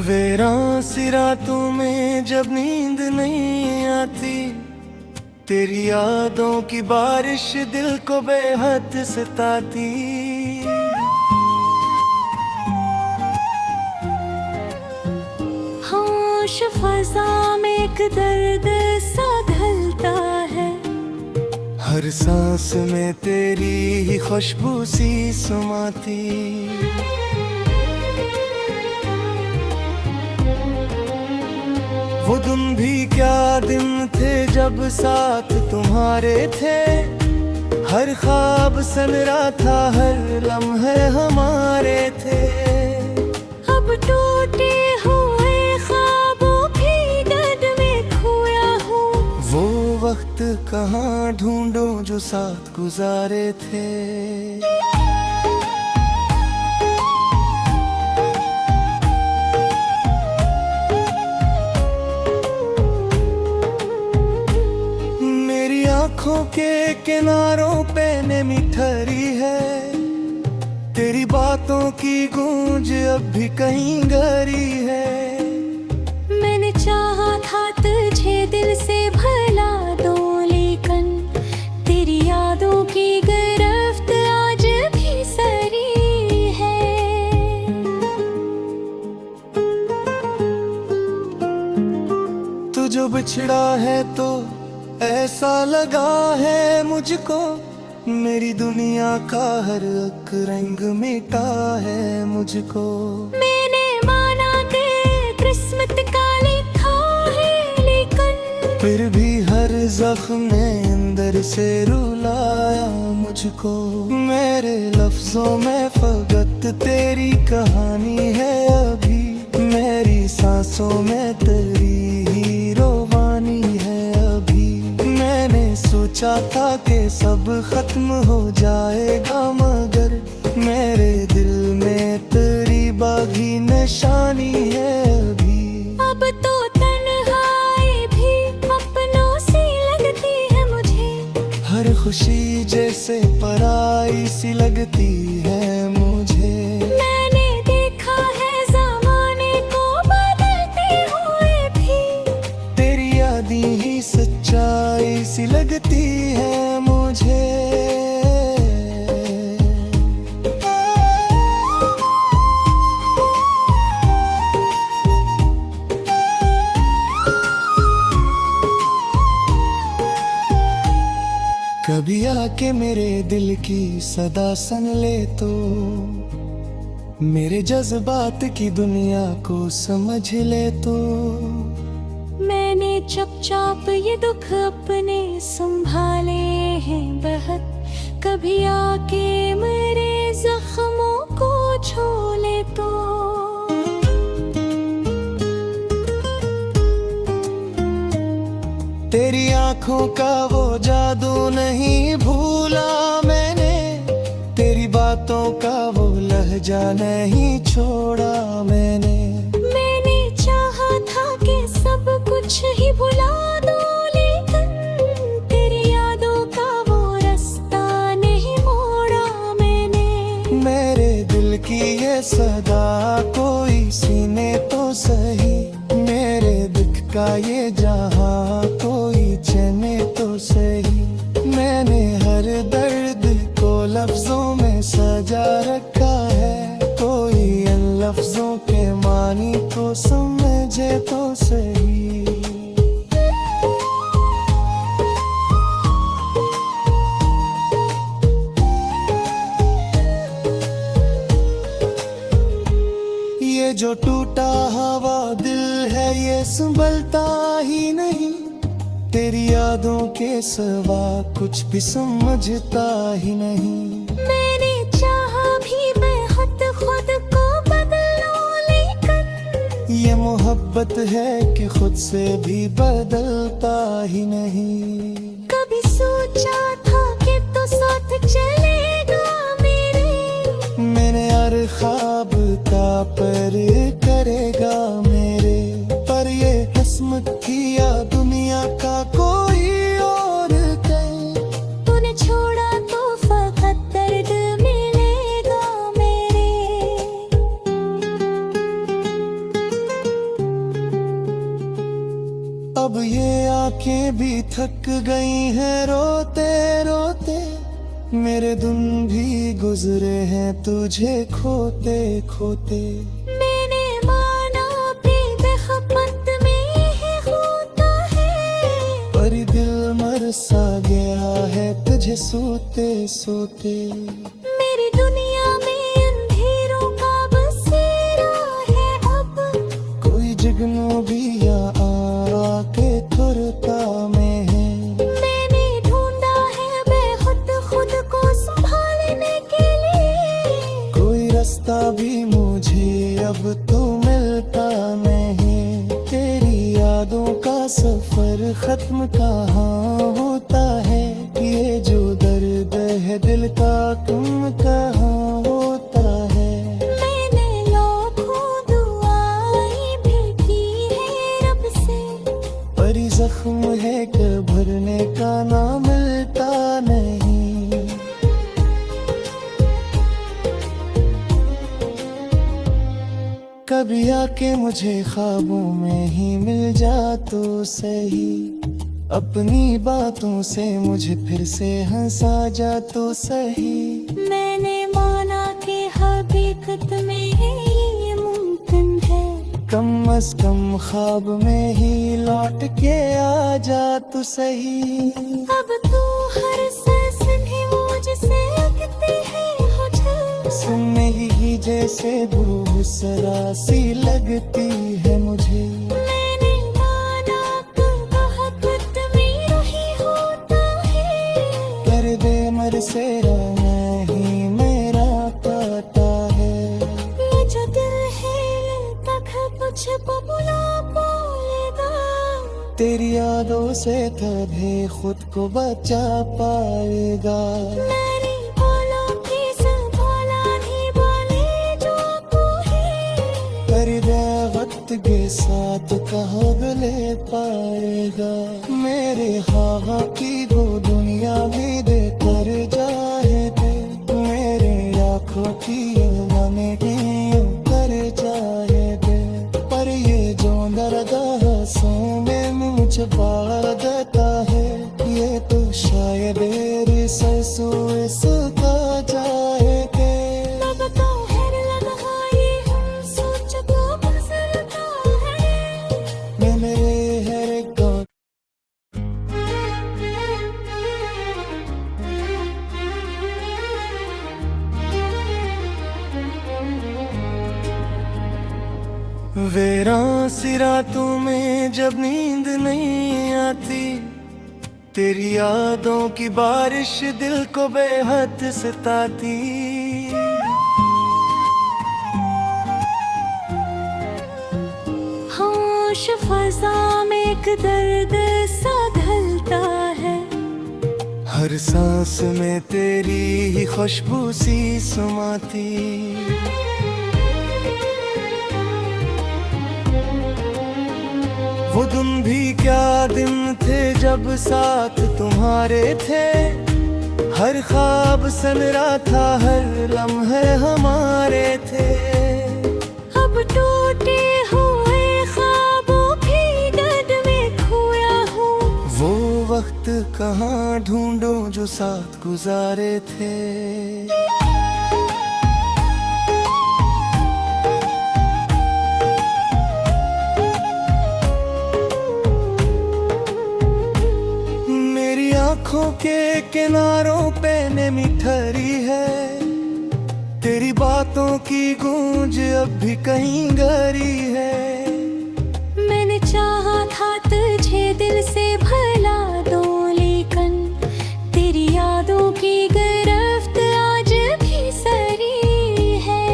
वेरान सी रातों में जब नींद नहीं आती, तेरी यादों की बारिश दिल को बेहद सताती। होश फजा में एक दर्द सा ढलता है, हर सांस में तेरी ही खुशबू सी समाती। वो दिन भी क्या दिन थे जब साथ तुम्हारे थे, हर ख्वाब सन रहा था, हर लम्हे हमारे थे। अब टूटे हुए ख्वाबों की दर्द में खोया हूँ। वो वक्त कहाँ ढूंढूं जो साथ गुजारे थे। आँखों के किनारों पे नमी ठहरी है, तेरी बातों की गूंज अब भी कहीं गहरी है। मैंने चाहा था तुझे दिल से भला दो, लेकिन तेरी यादों की गिरफ्त आज भी सरी है। तू जो बिछड़ा है तो ऐसा लगा है मुझको, मेरी दुनिया का हर एक रंग मिटा है मुझको। मैंने माना कि किस्मत का लिखा है, लेकिन फिर भी हर जख्म ने अंदर से रुलाया मुझको। मेरे लफ्जों में फकत तेरी कहानी है अभी, मेरी सांसों में तेरी ही रोवानी है अभी। मैंने सोचा था कि सब खत्म हो जाएगा, मगर मेरे दिल में तेरी बागी निशानी है अभी। अब तो तन्हाई भी अपनों सी लगती है मुझे, हर खुशी जैसे पराई सी लगती है मुझे। मैंने देखा है ज़माने को बदलते हुए भी, तेरी यादें ही सच्चाई सी लगती है मुझे। कभी आके मेरे दिल की सदा सुन ले तो, मेरे जज्बात की दुनिया को समझ ले तो। मैंने चुपचाप ये दुख अपने संभाले हैं बहुत, कभी आके मेरे जख्मों को छू ले तो। तेरी आंखों का वो जादू नहीं भूला मैंने, तेरी बातों का वो लहजा नहीं छोड़ा मैंने। मैंने चाहा था कि सब कुछ ही भुला दो, लेकिन तेरी यादों का वो रास्ता नहीं मोड़ा मैंने। मेरे दिल की ये सदा कोई सीने तो सही, मेरे दुख का ये जहां कोई चने तो सही। मैंने हर दर्द को लफ्जों में सजा रखा है, कोई इन लफ्जों के मानी को समझे तो सही। ये जो टूटा हवा दिल है ये संभलता ही नहीं, तेरी यादों के सिवा कुछ भी समझता ही नहीं। मैंने चाहा भी बेहद खुद को बदलूं, लेकिन ये मोहब्बत है कि खुद से भी बदलता ही नहीं। कभी सोचा था कि तू साथ चलेगा मेरे, मैंने हर ख्वाब का पर करेगा मेरे, पर ये किस्मत की या दुनिया का कोई और कहे। तूने छोड़ा तो फकत दर्द मिलेगा मेरे। अब ये आंखें भी थक गई हैं रोते रोते, मेरे दिन भी गुजरे हैं तुझे खोते खोते। मैंने माना बेदखपत में ही होता है, पर दिल मर सा गया है तुझे सोते सोते। मेरी दुनिया में अंधेरों का बसेरा है अब, कोई जगनू भी या आके थुरता में है। मैंने ढूंढा है बेखुद खुद को संभालने के लिए, कोई रास्ता भी मुझे अब तो मिलता नहीं। तेरी यादों का सफर खत्म कहाँ होता है, ये जो दर्द है दिल का तुम कहाँ होता है। मैंने लाखों दुआएं भी की है रब से, पर ये जख्म है कि भरने का ना मिलता नहीं। कभी आके मुझे ख्वाबों में ही मिल जा तो सही, अपनी बातों से मुझे फिर से हंसा जा तो सही। मैंने माना कि हकीकत में ये मुमकिन है, कम अज कम ख्वाब में ही लौट के आ जा तो सही। अब तू हर सांस ही मुझसे लगती है हो जा, सुनने ही जैसे दूसरा सी लगती है मुझे। मैंने माना कि बहुत मेरा ही होता है, कर दे मर से नहीं मेरा पता है। ये जो दिल है तक मुझे बुला पाएगा, तेरी यादों से कभी खुद को बचा पाएगा। मेरी बोलो की संभाला नहीं बोले जो तू है, कर दे वक्त के साथ कहाँ ले पाएगा। मेरे ख्वाबों की वो दुनिया भी दे कर जाए दे, मेरे आँखों की बने कर जाए दे। पर ये जो दर्द हंसों में मुझे बार देता है, ये तो शायद मेरे सरसों इसका जाए दे। अब तो हैर लगा ये हम सोच को गुजरता है। मैं मेरे हर गाँव वेरान सी रातों में जब नींद नहीं आती, तेरी यादों की बारिश दिल को बेहद सताती। होश फजा में एक दर्द सा घलता है, हर सांस में तेरी ही खुशबू सी समाती। वो दिन भी क्या दिन थे जब साथ तुम्हारे थे, हर ख्वाब सन रहा था हर लम्हे हमारे थे। अब टूटे हुए ख्वाबों की दर्द में खोया हूँ, वो वक्त कहाँ ढूंढूं जो साथ गुजारे थे। मेरी आँखों के किनारों पे नमी ठहरी है, तेरी बातों की गूंज अब भी कहीं गहरी है। मैंने चाहा था तुझे दिल से भला दो, लेकिन तेरी यादों की गिरफ्त आज भी सरी है।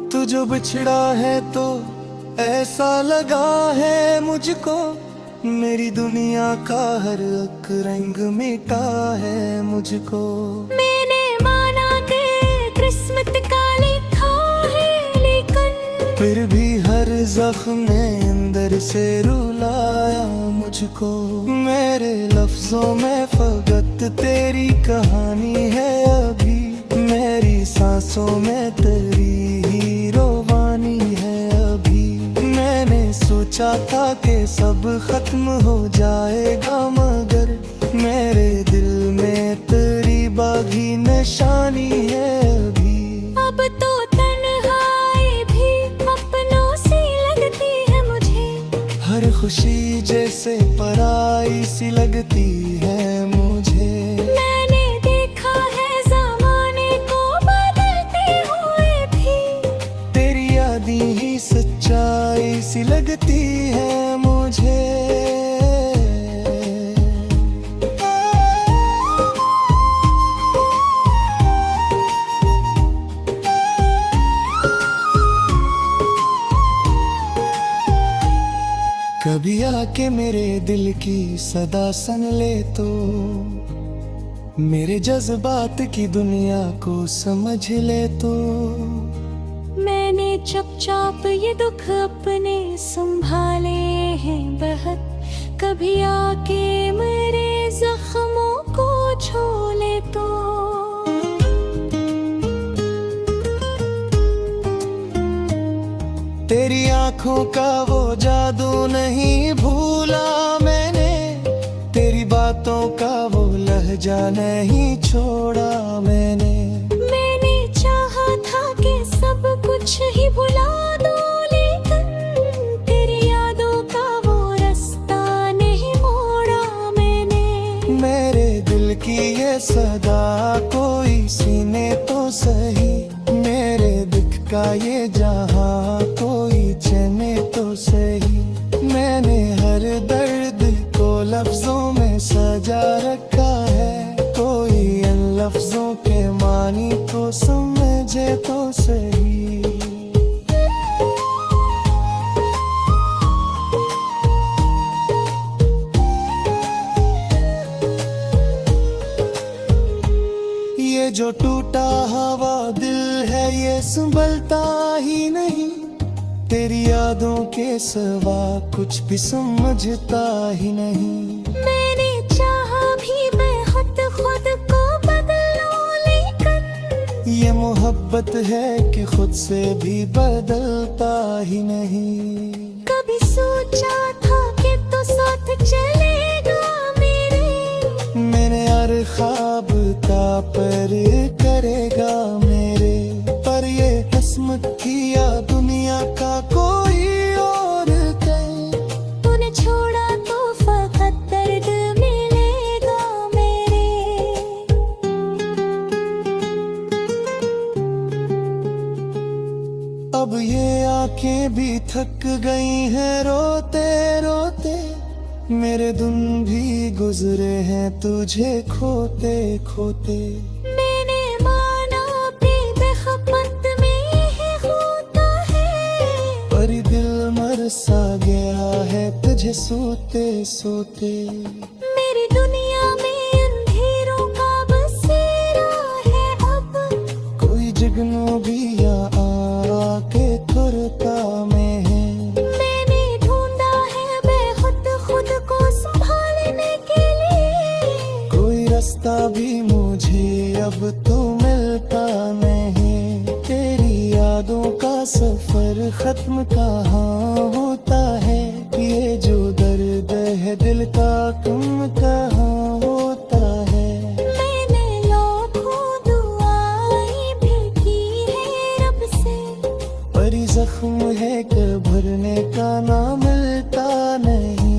तू जो बिछड़ा है तो ऐसा लगा है मुझको, मेरी दुनिया का हर एक रंग मिटा है मुझको। मैंने माना कि किस्मत का लिखा है, लेकिन फिर भी हर जख्म ने अंदर से रुलाया मुझको। मेरे लफ्जों में फकत तेरी कहानी है अभी, मेरी सांसों में तेरी ही रोवानी सोचा था कि सब खत्म हो जाएगा, मगर मेरे दिल में तेरी बागी निशानी है अभी। अब तो तन्हाई भी अपनों सी लगती है मुझे, हर खुशी जैसे पराई सी लगती है मुझे। मैंने देखा है ज़माने को बदलते हुए भी, तेरी यादें ही सच्चाई सी लगती है मुझे। कभी आके मेरे दिल की सदा सुन ले तो, मेरे जज्बात की दुनिया को समझ ले तो। मैंने चुपचाप ये दुख अपने संभाले हैं बहुत, कभी आके मेरे जख्मों को छू ले तो। तेरी आंखों का वो जादू नहीं भूला मैंने, तेरी बातों का वो लहजा नहीं छोड़ा मैंने। मैंने चाहा था कि सब कुछ ही भुला दूं, लेकिन तेरी यादों का वो रास्ता नहीं मोड़ा मैंने। मेरे दिल की ये सदा कोई सीने तो सही, मेरे दुख का ये जहां कोई चने तो सही। मैंने हर दर्द को लफ्जों में सजा रखा है, कोई इन लफ्जों के मानी को समझे तो सही। ये जो टूटा हवा दिल है ये संभलता ही नहीं, तेरी यादों के सिवा कुछ भी समझता ही नहीं। मैंने चाहा भी मैं खुद को बदलूं, लेकिन ये मोहब्बत है कि खुद से भी बदलता ही नहीं। कभी सोचा था कि तू साथ चलेगा मेरे, मैंने हर ख्वाब का पर करेगा मेरे, पर ये किस्मत किया दुनिया का कोई और कहे। तूने छोड़ा तो फकत दर्द मिलेगा मेरे। अब ये आंखें भी थक गई हैं रोते रोते, मेरे दिन भी गुजरे हैं तुझे खोते खोते। मैंने माना अपनी बेखबत में ही होता है, पर दिल मर सा गया है तुझे सोते सोते। मेरी दुनिया में अंधेरों का बसेरा है अब, कोई जगनू भी यहाँ आके खुरता में है। मैंने ढूंढा है बेखुद खुद को संभालने के लिए, कोई रास्ता भी मुझे अब तो मिलता नहीं। तेरी यादों का सफर खत्म कहाँ होता है, ये जो दर्द है दिल का तुम कहाँ होता है। मैंने लाखों दुआएं भी की है रब से, पर जख्म है कि भरने का ना मिलता नहीं।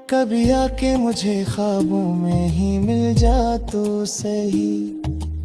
कभी आके मुझे ख्वाबों में ही मिल जा तो सही,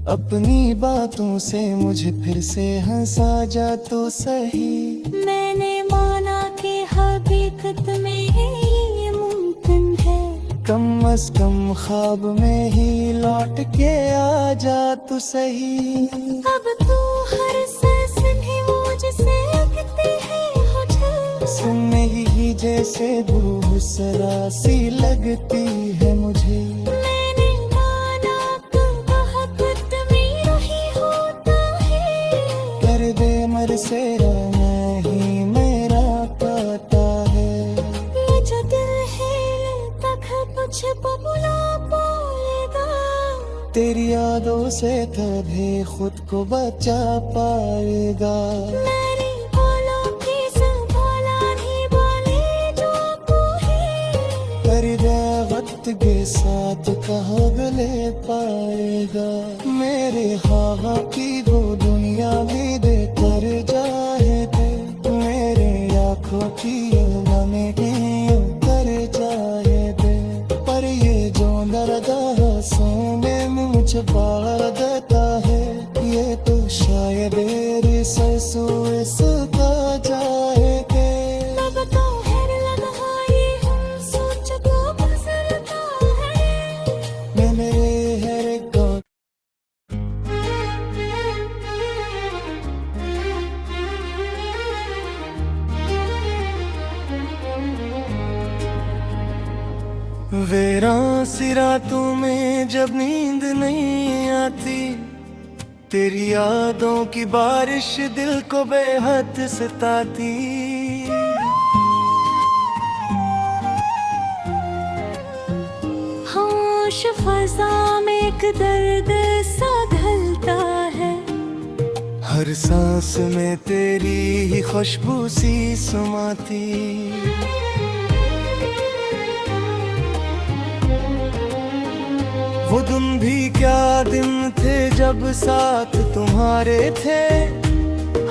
अपनी बातों से मुझे फिर से हंसा जा तो सही। मैंने माना कि हकीकत में ये मुमकिन है, कम अज कम ख्वाब में ही लौट के आ जा तो सही। अब तो हर सांस भी मुझसे लगती है मुझे, सुनने ही जैसे दूसरा सी लगती है मुझे। मैंने माना कि मोहब्बत मेरा ही होता है, कर दे मर से नहीं मेरा पता है। ये जो दिल है तक मुझे बुला पाएगा, तेरी यादों से तभी खुद को बचा पाएगा। मेरी बोलो की संभाला नहीं बोले जो कोई कर दे वक्त के साथ कहाँ गले पाएगा। मेरे हवा की वो दुनिया भी दे कर जाए दे, मेरे आँखों की मन कर जाए दे। पर ये जो दर्द सोने मुझे बार देता है, ये तो शायद मेरे सरसों इसका जाए दे। लब तो हैर लगा ये हम सोच को गुजरता है। मैं मेरे हर का वेरासी रातों में जब नींद नहीं आती, तेरी यादों की बारिश दिल को बेहद सताती। होश फजा में एक दर्द सा घलता है। हर सांस में तेरी ही खुशबू सी समाती। वो दिन भी क्या दिन थे जब साथ तुम्हारे थे।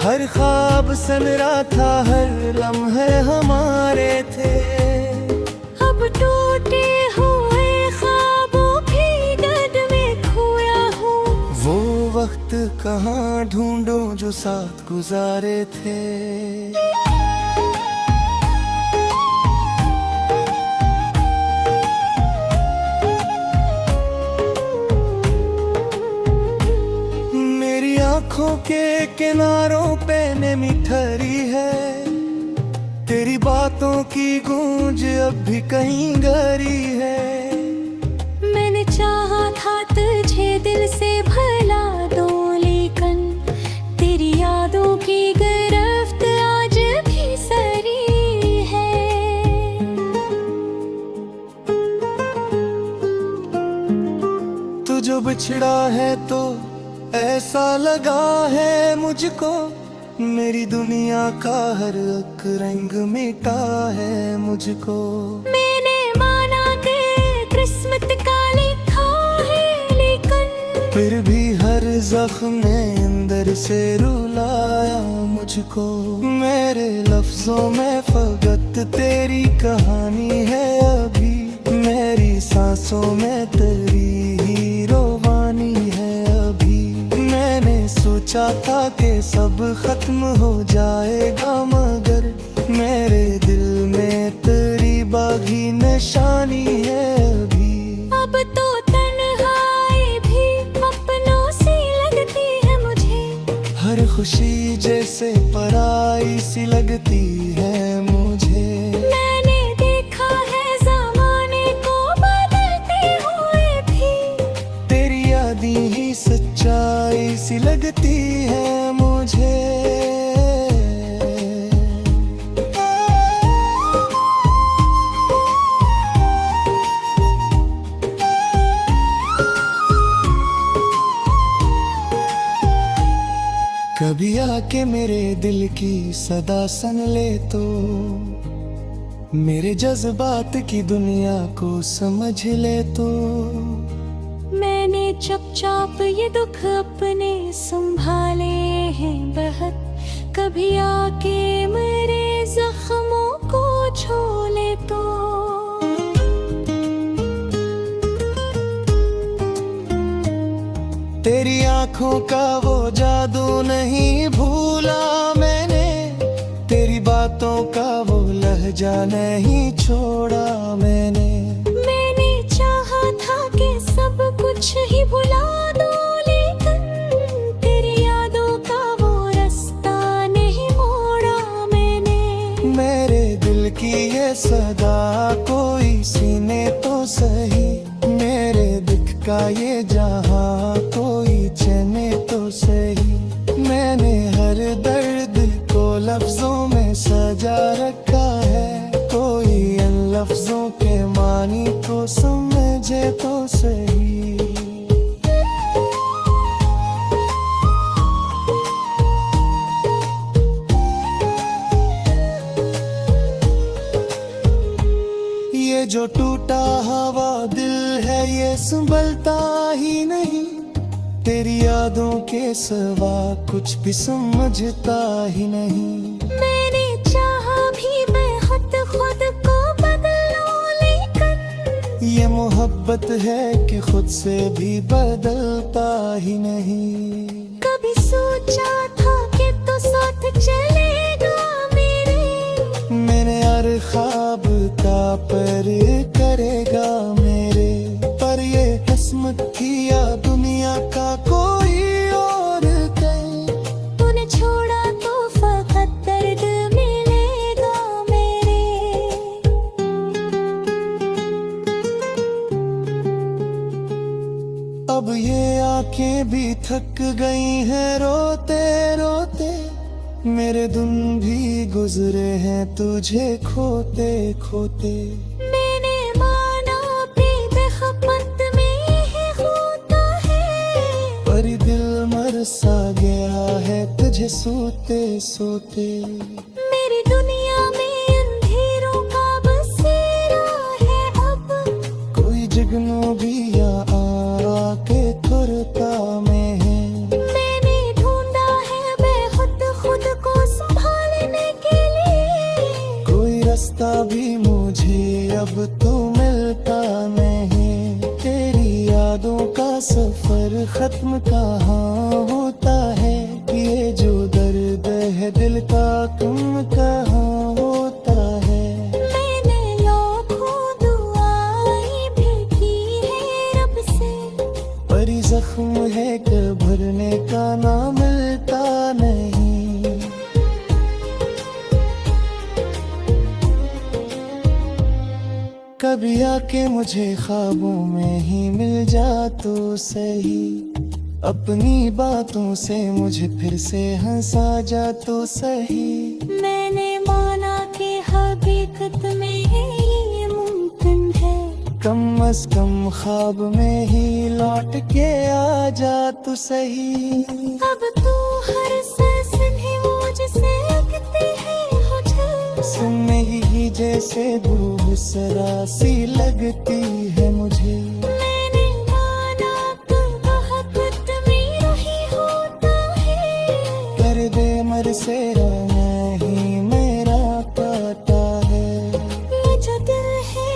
हर ख्वाब सन रहा था, हर लम्हे हमारे थे। अब टूटे हुए ख्वाबों की गद में खोया हूँ। वो वक्त कहाँ ढूंढूं जो साथ गुजारे थे। आँखों के किनारों पे नमी ठहरी है, तेरी बातों की गूंज अब भी कहीं गहरी है। मैंने चाहा था तुझे दिल से भला दो, लेकिन तेरी यादों की गिरफ्त आज भी सरी है। तू जो बिछड़ा है तो ऐसा लगा है मुझको, मेरी दुनिया का हर एक रंग मिटा है मुझको। मैंने माना कि किस्मत का लिखा है, लेकिन फिर भी हर जख्म ने अंदर से रुलाया मुझको। मेरे लफ्जों में फकत तेरी कहानी है अभी, मेरी सांसों में तेरी ही रोवानी है अभी। मैंने सोचा था कि सब खत्म हो जाएगा, मगर मेरे दिल में तेरी बागी निशानी है अभी। अब तो तन्हाई भी अपनों सी लगती है मुझे। हर खुशी जैसे पराई सी लगती है मुझे। मैंने देखा है ज़माने को बदलते हुए भी, तेरी यादें ही सच्चाई सी लगती है मुझे। कभी आके मेरे दिल की सदा सुन ले तो, मेरे जज्बात की दुनिया को समझ ले तो। मैंने चुपचाप ये दुख अपने संभाले हैं बहुत, कभी आके मेरे जख्मों को छू ले तो। तेरी आंखों का वो जादू नहीं भूला मैंने, तेरी बातों का वो लहजा नहीं छोड़ा मैंने। मैंने चाहा था कि सब कुछ ही भुला दो, लेकिन तेरी यादों का वो रास्ता नहीं मोड़ा मैंने। मेरे दिल की ये सदा कोई सीने तो सही, मेरे दिख का ये जहां कोई चने तो सही। मैंने हर दर्द को लफ्जों में सजा रखा है, कोई इन लफ्जों के मानी को समझे तो सही। संभलता ही नहीं, तेरी यादों के सिवा कुछ भी समझता ही नहीं। मैंने चाहा भी बेहद खुद को बदलूं, लेकिन ये मोहब्बत है कि खुद से भी बदलता ही नहीं। कभी सोचा था कि तू साथ चलेगा मेरे, मैंने हर ख्वाब का पर करेगा मेरे, पर ये किस्मत थी या दुनिया का कोई और कहीं। तूने छोड़ा तो फकत दर्द मिलेगा मेरे। अब ये आंखें भी थक गई हैं रोते रोते, मेरे दिन भी गुजरे हैं तुझे खोते खोते। मैंने माना बेखबत में ही होता है, पर दिल मर सा गया है तुझे सोते सोते। मेरी दुनिया में अंधेरों का बसेरा है अब, कोई जगनों भी या आके थुरता में है। मैंने ढूंढा है बेखुद खुद को संभालने के लिए, कोई रास्ता भी मुझे अब तो मिलता नहीं। तेरी यादों का सफर खत्म कहाँ होता है, ये जो दर्द है दिल का कम कहाँ होता है। मैंने लाखों दुआएं भी की है रब से, पर जख्म है कि भरने का ना मिलता नहीं। कभी आके मुझे ख्वाबों में ही मिल जा तो सही, अपनी बातों से मुझे फिर से हंसा जा तो सही। मैंने माना कि हकीकत में ये मुमकिन है, कम अज कम ख्वाब में ही लौट के आ जा तो सही। अब तू हर सांस में मुझसे लगती है मुझे, सुनने ही जैसे दूसरा सी लगती है मुझे। मैंने माना तू बहुत मेरा ही होता है, कर दे मर से नहीं मेरा पाता है। ये जो दिल है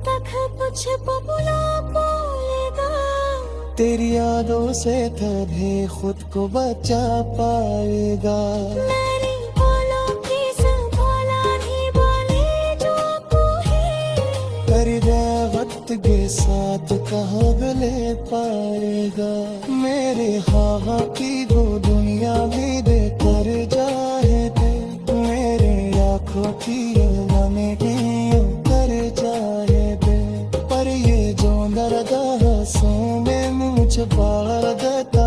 तक मुझे बुला बोलेगा, तेरी यादों से कभी खुद को बचा पाएगा। मेरी बोलों की संभाला नहीं बोले जो तू है, कर दे वक्त के साथ कहाँ ले पाएगा। मेरे हाँ की वो दुनिया भी दे कर जाए थे, मेरे आँखों की गाने की कर जाए थे। पर ये जो दर्द सो में मुझ पागता